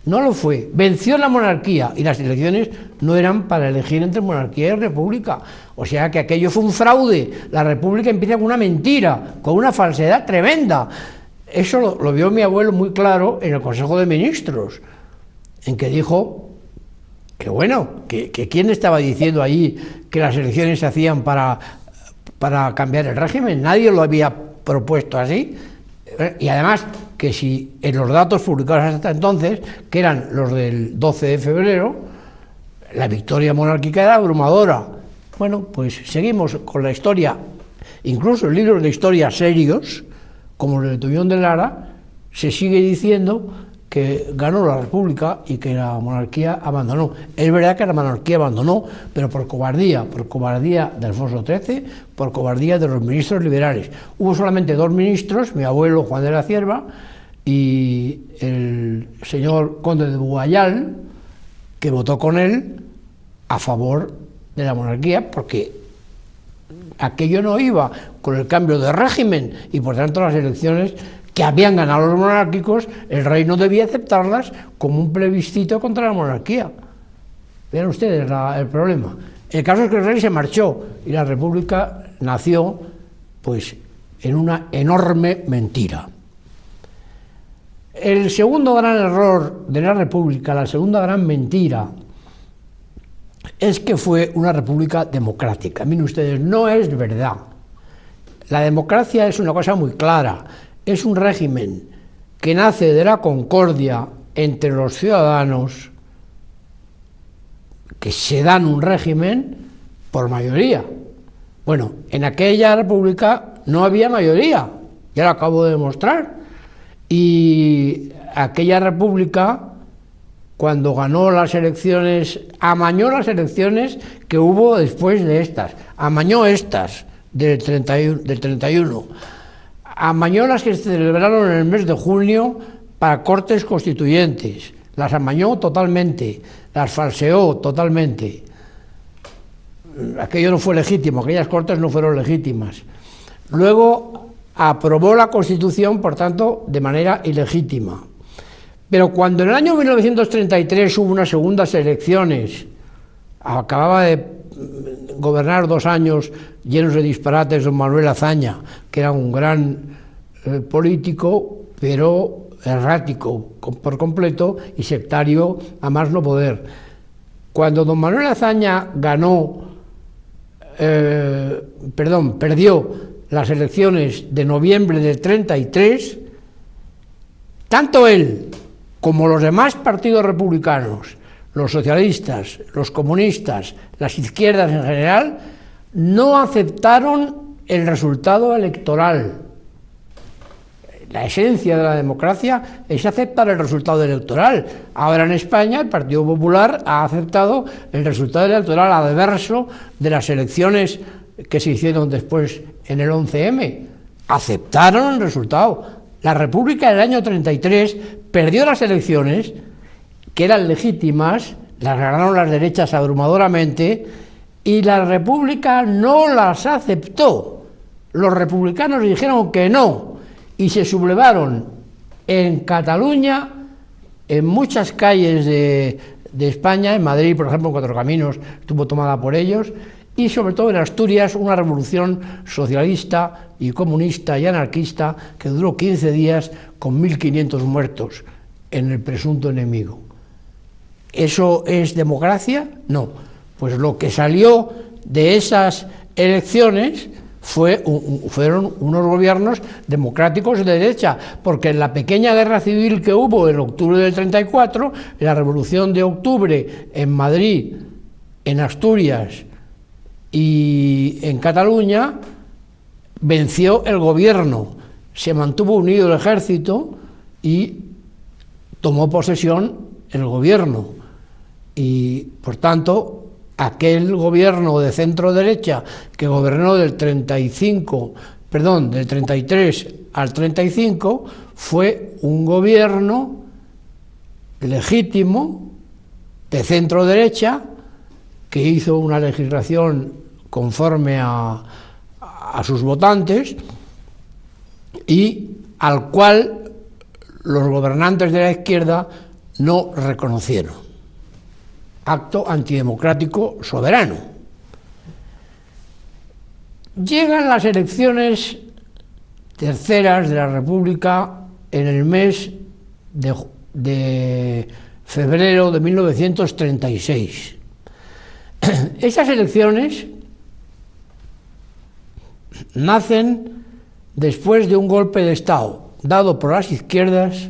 No lo fue. Venció la monarquía y las elecciones no eran para elegir entre monarquía y república. O sea que aquello fue un fraude. La república empieza con una mentira, con una falsedad tremenda. Eso lo vio mi abuelo muy claro en el Consejo de Ministros, en que dijo que bueno, que quién estaba diciendo allí que las elecciones se hacían para cambiar el régimen. Nadie lo había propuesto así. Y además que si en los datos publicados hasta entonces, que eran los del 12 de febrero, la victoria monárquica era abrumadora. Bueno, pues seguimos con la historia, incluso en libros de historia serios, como el de Tuñón de Lara, se sigue diciendo que ganó la República y que la monarquía abandonó. Es verdad que la monarquía abandonó, pero por cobardía de Alfonso XIII, por cobardía de los ministros liberales. Hubo solamente 2 ministros, mi abuelo Juan de la Cierva y el señor conde de Bugalal, que votó con él a favor de la monarquía, porque aquello no iba con el cambio de régimen y por tanto las elecciones que habían ganado los monárquicos, el rey no debía aceptarlas como un plebiscito contra la monarquía. Vean ustedes el problema. El caso es que el rey se marchó y la república nació pues en una enorme mentira. El segundo gran error de la república, la segunda gran mentira, es que fue una república democrática. Miren ustedes, no es verdad. La democracia es una cosa muy clara. Es un régimen que nace de la concordia entre los ciudadanos que se dan un régimen por mayoría. Bueno, en aquella república no había mayoría, ya lo acabo de demostrar. Y aquella república, cuando ganó las elecciones, amañó las elecciones que hubo después de estas, amañó estas del 31. Amañó las que se celebraron en el mes de junio para cortes constituyentes, las amañó totalmente, las falseó totalmente. Aquello no fue legítimo, aquellas cortes no fueron legítimas. Luego aprobó la Constitución, por tanto, de manera ilegítima. Pero cuando en el año 1933 hubo unas segundas elecciones, acababa de gobernar 2 años llenos de disparates don Manuel Azaña, que era un gran político, pero errático por completo y sectario a más no poder. Cuando don Manuel Azaña perdió las elecciones de noviembre del 33, tanto él como los demás partidos republicanos, los socialistas, los comunistas, las izquierdas en general, no aceptaron el resultado electoral. La esencia de la democracia es aceptar el resultado electoral. Ahora en España el Partido Popular ha aceptado el resultado electoral adverso de las elecciones que se hicieron después en el 11M. Aceptaron el resultado. La República del año 33 perdió las elecciones, que eran legítimas, las ganaron las derechas abrumadoramente, y la República no las aceptó. Los republicanos dijeron que no, y se sublevaron en Cataluña, en muchas calles de España, en Madrid, por ejemplo, en Cuatro Caminos estuvo tomada por ellos, y sobre todo en Asturias, una revolución socialista y comunista y anarquista que duró 15 días con 1.500 muertos en el presunto enemigo. ¿Eso es democracia? No. Pues lo que salió de esas elecciones fueron unos gobiernos democráticos de derecha, porque en la pequeña guerra civil que hubo en octubre del 34, en la revolución de octubre en Madrid, en Asturias y en Cataluña, venció el gobierno, se mantuvo unido el ejército y tomó posesión el gobierno. Y, por tanto, aquel gobierno de centro-derecha que gobernó del 33 al 35 fue un gobierno legítimo de centro-derecha que hizo una legislación conforme a sus votantes y al cual los gobernantes de la izquierda no reconocieron. Acto antidemocrático soberano. Llegan las elecciones terceras de la República en el mes de febrero de 1936. Esas elecciones nacen después de un golpe de Estado dado por las izquierdas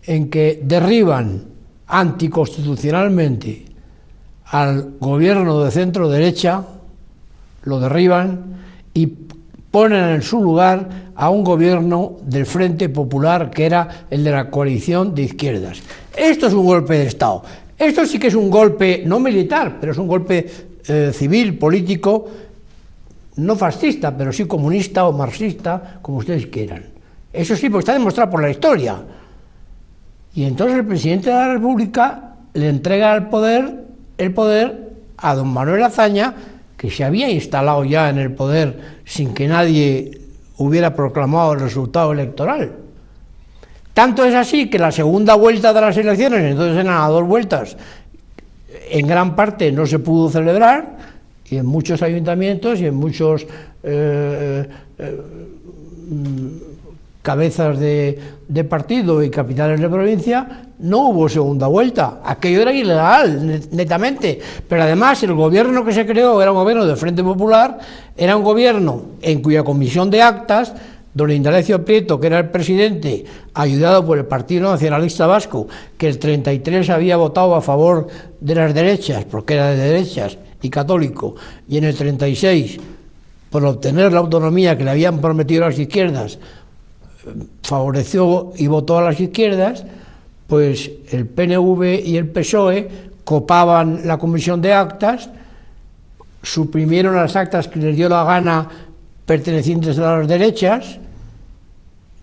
en que derriban anticonstitucionalmente al gobierno de centro derecha, lo derriban y ponen en su lugar a un gobierno del Frente Popular que era el de la coalición de izquierdas. Esto es un golpe de Estado. Esto sí que es un golpe no militar, pero es un golpe civil, político, no fascista, pero sí comunista o marxista, como ustedes quieran. Eso sí, porque está demostrado por la historia. Y entonces el presidente de la República le entrega el poder a don Manuel Azaña, que se había instalado ya en el poder sin que nadie hubiera proclamado el resultado electoral. Tanto es así que la segunda vuelta de las elecciones, entonces eran a 2 vueltas, en gran parte no se pudo celebrar, y en muchos ayuntamientos y en muchos cabezas de partido y capitales de provincia no hubo segunda vuelta. Aquello era ilegal, netamente. Pero además el gobierno que se creó era un gobierno del Frente Popular, era un gobierno en cuya comisión de actas don Indalecio Prieto, que era el presidente, ayudado por el Partido Nacionalista Vasco, que el 33 había votado a favor de las derechas, porque era de derechas y católico, y en el 36, por obtener la autonomía que le habían prometido las izquierdas, favoreció y votó a las izquierdas, pues el PNV y el PSOE copaban la comisión de actas, suprimieron las actas que les dio la gana pertenecientes a las derechas,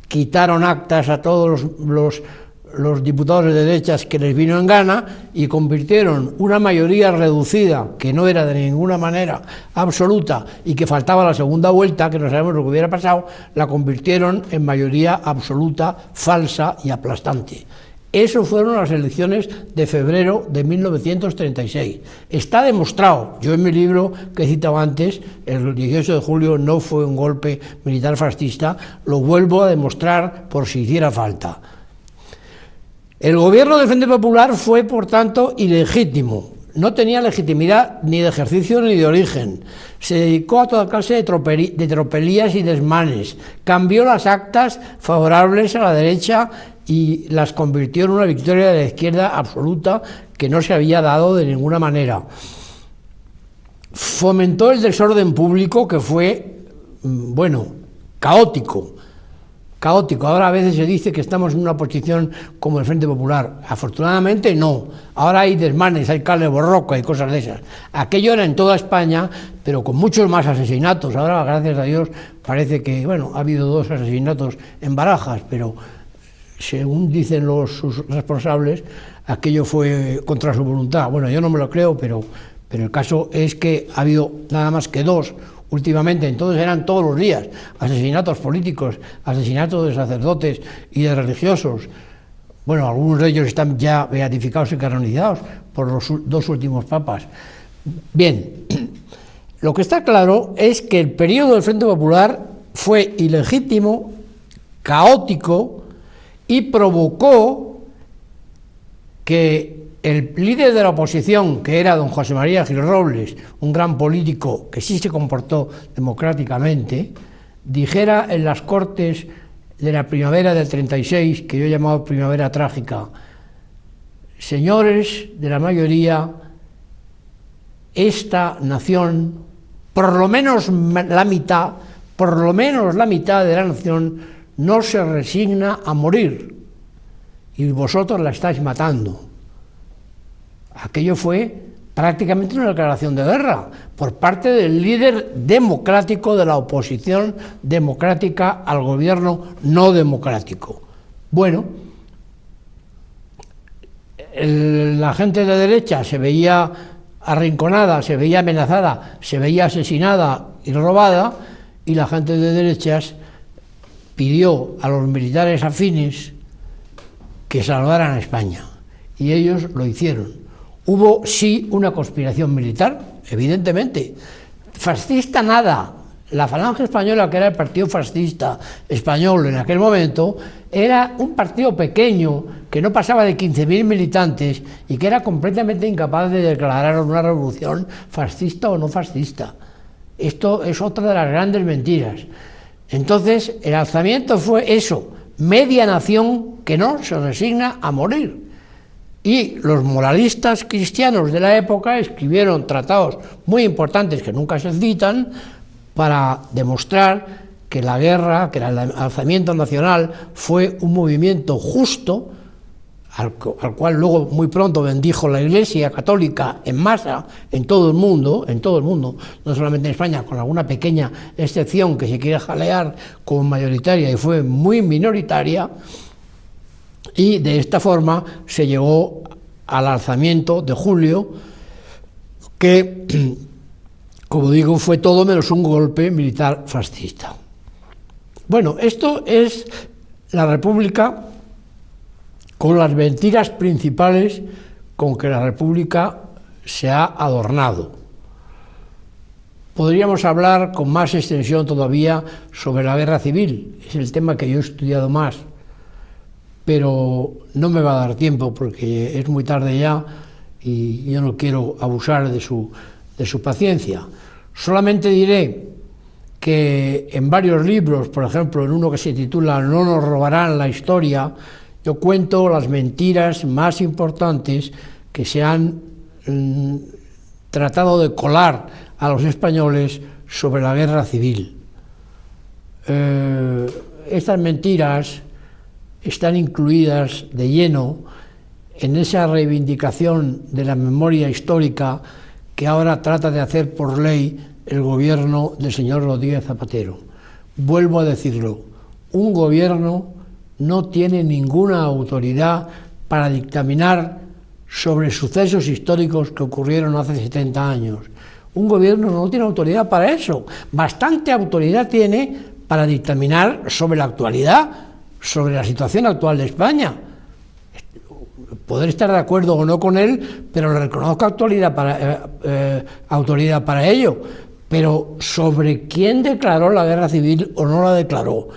quitaron actas a todos los diputados de derechas que les vino en gana y convirtieron una mayoría reducida, que no era de ninguna manera absoluta y que faltaba la segunda vuelta, que no sabemos lo que hubiera pasado, la convirtieron en mayoría absoluta, falsa y aplastante. Eso fueron las elecciones de febrero de 1936. Está demostrado, yo en mi libro que he citado antes, el 18 de julio no fue un golpe militar fascista, lo vuelvo a demostrar por si hiciera falta. El gobierno del Frente Popular fue, por tanto, ilegítimo. No tenía legitimidad ni de ejercicio ni de origen. Se dedicó a toda clase de tropelías y desmanes. Cambió las actas favorables a la derecha y las convirtió en una victoria de la izquierda absoluta que no se había dado de ninguna manera. Fomentó el desorden público que fue, caótico. Ahora a veces se dice que estamos en una posición como el Frente Popular. Afortunadamente no. Ahora hay desmanes, hay carne borroca y cosas de esas. Aquello era en toda España, pero con muchos más asesinatos. Ahora, gracias a Dios, parece que, ha habido 2 asesinatos en Barajas, pero según dicen sus responsables, aquello fue contra su voluntad. Yo no me lo creo, pero el caso es que ha habido nada más que 2 últimamente, entonces eran todos los días asesinatos políticos, asesinatos de sacerdotes y de religiosos. Algunos de ellos están ya beatificados y canonizados por los 2 últimos papas. Bien, lo que está claro es que el periodo del Frente Popular fue ilegítimo, caótico y provocó que el líder de la oposición, que era don José María Gil Robles, un gran político que sí se comportó democráticamente, dijera en las Cortes de la primavera del 36, que yo he llamado primavera trágica: señores de la mayoría, esta nación, por lo menos la mitad de la nación, no se resigna a morir, y vosotros la estáis matando. Aquello fue prácticamente una declaración de guerra por parte del líder democrático de la oposición democrática al gobierno no democrático. La gente de derecha se veía arrinconada, se veía amenazada, se veía asesinada y robada, y la gente de derechas pidió a los militares afines que salvaran a España, y ellos lo hicieron. Hubo sí una conspiración militar, evidentemente. Fascista nada. La Falange Española, que era el partido fascista español en aquel momento, era un partido pequeño que no pasaba de 15.000 militantes y que era completamente incapaz de declarar una revolución fascista o no fascista. Esto es otra de las grandes mentiras. Entonces, el alzamiento fue eso, media nación que no se resigna a morir. Y los moralistas cristianos de la época escribieron tratados muy importantes que nunca se citan para demostrar que la guerra, que el alzamiento nacional fue un movimiento justo, al cual luego muy pronto bendijo la Iglesia Católica en masa en todo el mundo, no solamente en España, con alguna pequeña excepción que se quiere jalear como mayoritaria y fue muy minoritaria, y de esta forma se llegó al alzamiento de julio, que, como digo, fue todo menos un golpe militar fascista. Bueno, esto es la República con las mentiras principales con que la República se ha adornado. Podríamos hablar con más extensión todavía sobre la guerra civil, es el tema que yo he estudiado más, pero no me va a dar tiempo porque es muy tarde ya y yo no quiero abusar de su paciencia. Solamente diré que en varios libros, por ejemplo en uno que se titula No nos robarán la historia, yo cuento las mentiras más importantes que se han tratado de colar a los españoles sobre la guerra civil. Estas mentiras están incluidas de lleno en esa reivindicación de la memoria histórica que ahora trata de hacer por ley el gobierno del señor Rodríguez Zapatero. Vuelvo a decirlo, un gobierno no tiene ninguna autoridad para dictaminar sobre sucesos históricos que ocurrieron hace 70 años. Un gobierno no tiene autoridad para eso. Bastante autoridad tiene para dictaminar sobre la actualidad, sobre la situación actual de España. Poder estar de acuerdo o no con él, pero le reconozco autoridad para ello. Pero sobre quién declaró la guerra civil o no la declaró,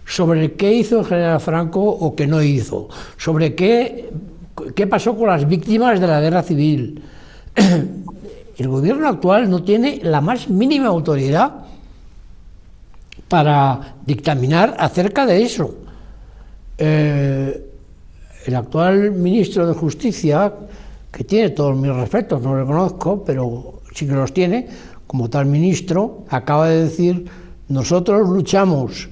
sobre qué hizo el general Franco o qué no hizo, sobre qué pasó con las víctimas de la guerra civil. El gobierno actual no tiene la más mínima autoridad para dictaminar acerca de eso. El actual ministro de Justicia, que tiene todos mis respetos, no lo reconozco, pero sí que los tiene, como tal ministro, acaba de decir: nosotros luchamos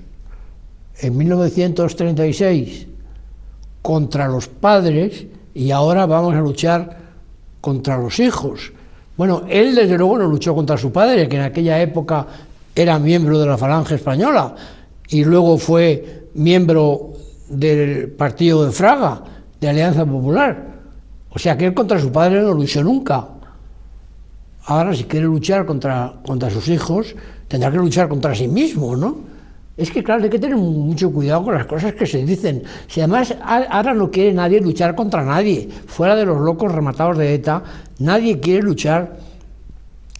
en 1936 contra los padres y ahora vamos a luchar contra los hijos. Bueno, él desde luego no luchó contra su padre, que en aquella época era miembro de la Falange Española y luego fue miembro del partido de Fraga, de Alianza Popular. O sea que él contra su padre no luchó nunca. Ahora, si quiere luchar contra sus hijos, tendrá que luchar contra sí mismo, ¿no? Es que, claro, hay que tener mucho cuidado con las cosas que se dicen. Si además ahora no quiere nadie luchar contra nadie, fuera de los locos rematados de ETA, nadie quiere luchar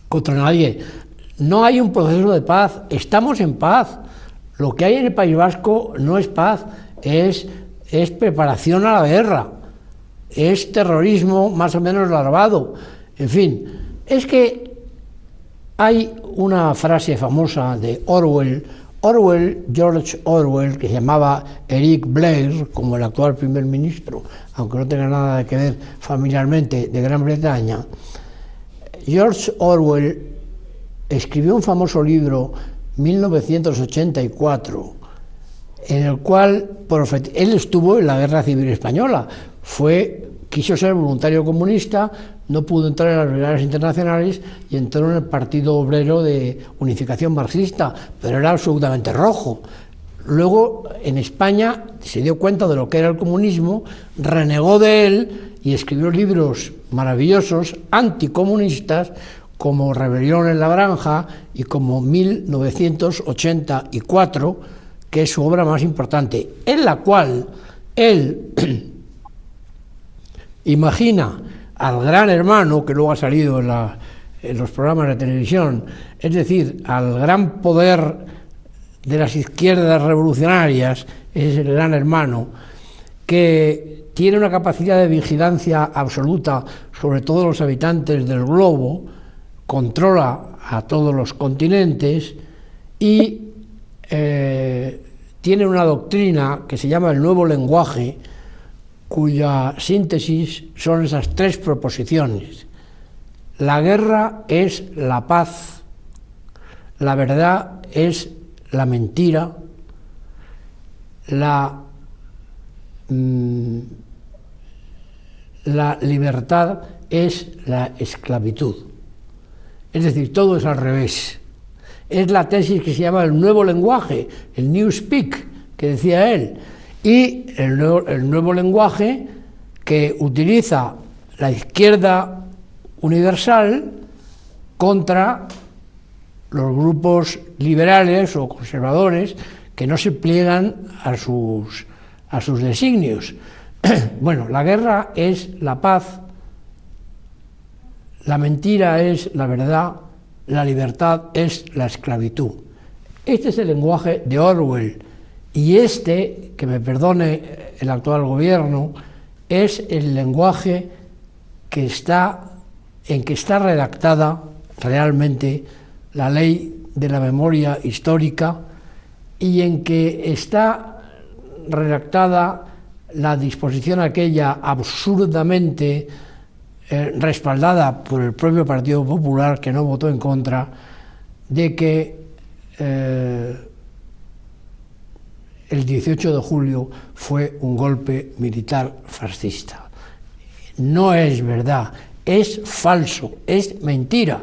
contra nadie. No hay un proceso de paz, estamos en paz. Lo que hay en el País Vasco no es paz, es preparación a la guerra, es terrorismo más o menos larvado. En fin, es que hay una frase famosa de George Orwell, que se llamaba Eric Blair, como el actual primer ministro, aunque no tenga nada que ver familiarmente, de Gran Bretaña. George Orwell escribió un famoso libro, 1984, en el cual él estuvo en la Guerra Civil Española, quiso ser voluntario comunista, no pudo entrar en las brigadas internacionales y entró en el Partido Obrero de Unificación Marxista, pero era absolutamente rojo. Luego, en España, se dio cuenta de lo que era el comunismo, renegó de él y escribió libros maravillosos, anticomunistas, como Rebelión en la Granja y como 1984, que es su obra más importante, en la cual él imagina al gran hermano, que luego ha salido en los programas de televisión, es decir, al gran poder de las izquierdas revolucionarias, es el gran hermano, que tiene una capacidad de vigilancia absoluta sobre todos los habitantes del globo, controla a todos los continentes y tiene una doctrina que se llama el nuevo lenguaje, cuya síntesis son esas tres proposiciones. La guerra es la paz, la verdad es la mentira, la libertad es la esclavitud. Es decir, todo es al revés. Es la tesis que se llama el nuevo lenguaje, el New Speak, que decía él, y el nuevo lenguaje que utiliza la izquierda universal contra los grupos liberales o conservadores que no se pliegan a sus designios. Bueno, la guerra es la paz, la mentira es la verdad, la libertad es la esclavitud. Este es el lenguaje de Orwell, y este, que me perdone el actual gobierno, es el lenguaje en que está redactada realmente la ley de la memoria histórica y en que está redactada la disposición aquella absurdamente respaldada por el propio Partido Popular, que no votó en contra, de que el 18 de julio fue un golpe militar fascista. No es verdad, es falso, es mentira,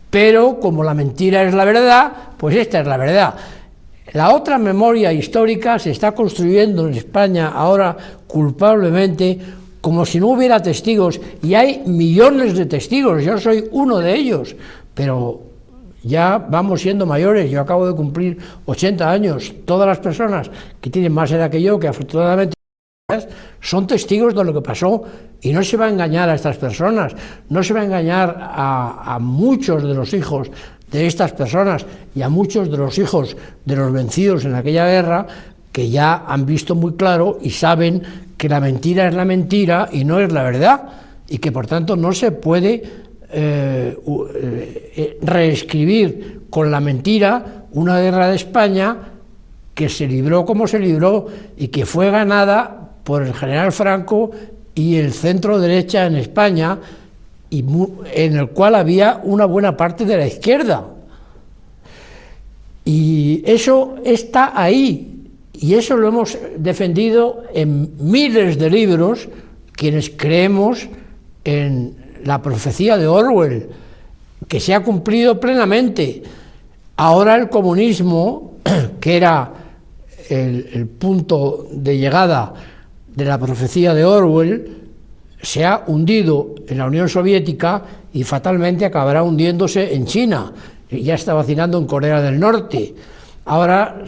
pero como la mentira es la verdad, pues esta es la verdad. La otra memoria histórica se está construyendo en España ahora culpablemente como si no hubiera testigos, y hay millones de testigos, yo soy uno de ellos, pero ya vamos siendo mayores, yo acabo de cumplir 80 años, todas las personas que tienen más edad que yo, que afortunadamente son testigos de lo que pasó, y no se va a engañar a estas personas, no se va a engañar a muchos de los hijos de estas personas y a muchos de los hijos de los vencidos en aquella guerra, que ya han visto muy claro y saben que la mentira es la mentira y no es la verdad, y que por tanto no se puede reescribir con la mentira una guerra de España que se libró como se libró y que fue ganada por el general Franco y el centro derecha en España, y en el cual había una buena parte de la izquierda. Y eso está ahí, y eso lo hemos defendido en miles de libros quienes creemos en la profecía de Orwell, que se ha cumplido plenamente. Ahora el comunismo, que era el punto de llegada de la profecía de Orwell, se ha hundido en la Unión Soviética y fatalmente acabará hundiéndose en China. Ya está vacinando en Corea del Norte. Ahora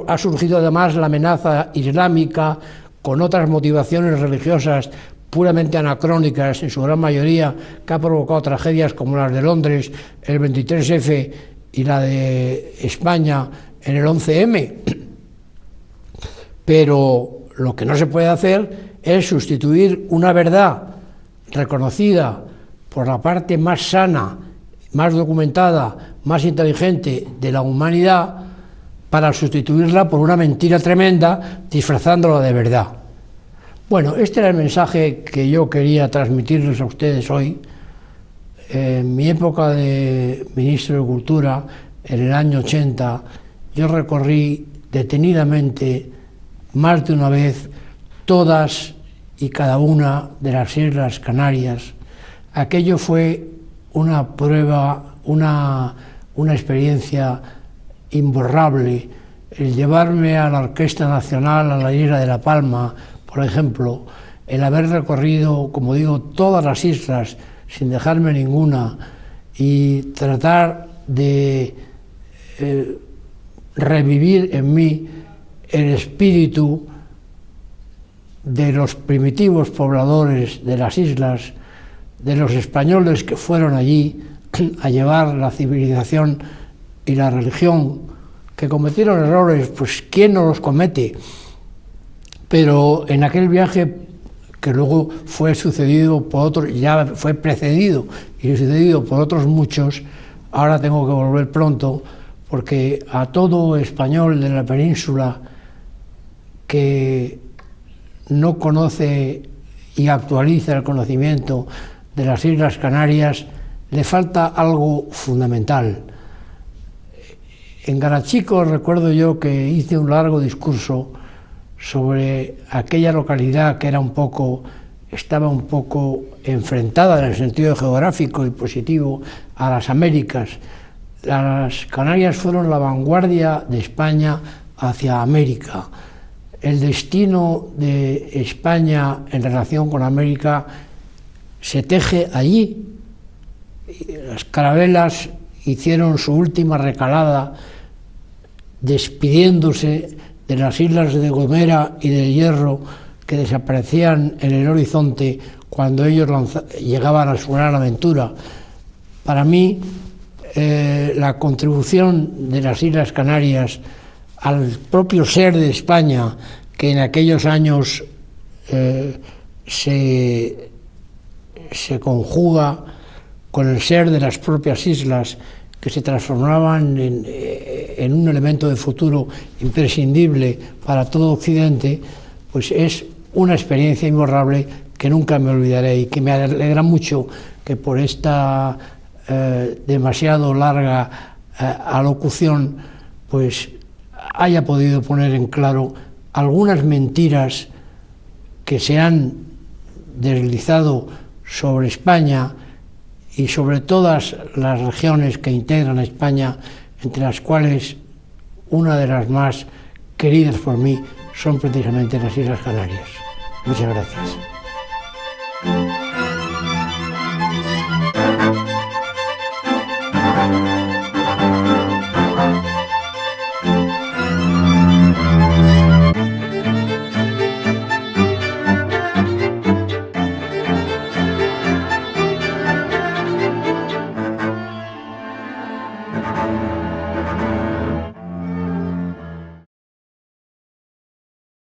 ha surgido además la amenaza islámica con otras motivaciones religiosas puramente anacrónicas en su gran mayoría, que ha provocado tragedias como las de Londres, el 23F y la de España en el 11M. Pero lo que no se puede hacer es sustituir una verdad reconocida por la parte más sana, más documentada, más inteligente de la humanidad, para sustituirla por una mentira tremenda, disfrazándola de verdad. Bueno, este era el mensaje que yo quería transmitirles a ustedes hoy. En mi época de ministro de Cultura, en el año 80, yo recorrí detenidamente, más de una vez, todas y cada una de las Islas Canarias. Aquello fue una prueba, una experiencia imborrable. El llevarme a la Orquesta Nacional a la isla de La Palma, por ejemplo, el haber recorrido, como digo, todas las islas sin dejarme ninguna, y tratar de revivir en mí el espíritu de los primitivos pobladores de las islas, de los españoles que fueron allí a llevar la civilización y la religión, que cometieron errores, pues ¿quién no los comete? Pero en aquel viaje, que luego fue sucedido por otros, ya fue precedido y sucedido por otros muchos, ahora tengo que volver pronto, porque a todo español de la península que no conoce y actualiza el conocimiento de las Islas Canarias, le falta algo fundamental. En Garachico recuerdo yo que hice un largo discurso sobre aquella localidad que estaba un poco enfrentada en el sentido geográfico y positivo a las Américas. Las Canarias fueron la vanguardia de España hacia América. El destino de España en relación con América se teje allí. Las carabelas hicieron su última recalada despidiéndose de las islas de Gomera y del Hierro, que desaparecían en el horizonte cuando ellos llegaban a su gran aventura. Para mí, la contribución de las Islas Canarias al propio ser de España, que en aquellos años se conjuga con el ser de las propias islas, que se transformaban en un elemento de futuro imprescindible para todo Occidente, pues es una experiencia imborrable que nunca me olvidaré y que me alegra mucho que por esta demasiado larga alocución pues haya podido poner en claro algunas mentiras que se han deslizado sobre España y sobre todas las regiones que integran a España, entre las cuales una de las más queridas por mí son precisamente las Islas Canarias. Muchas gracias.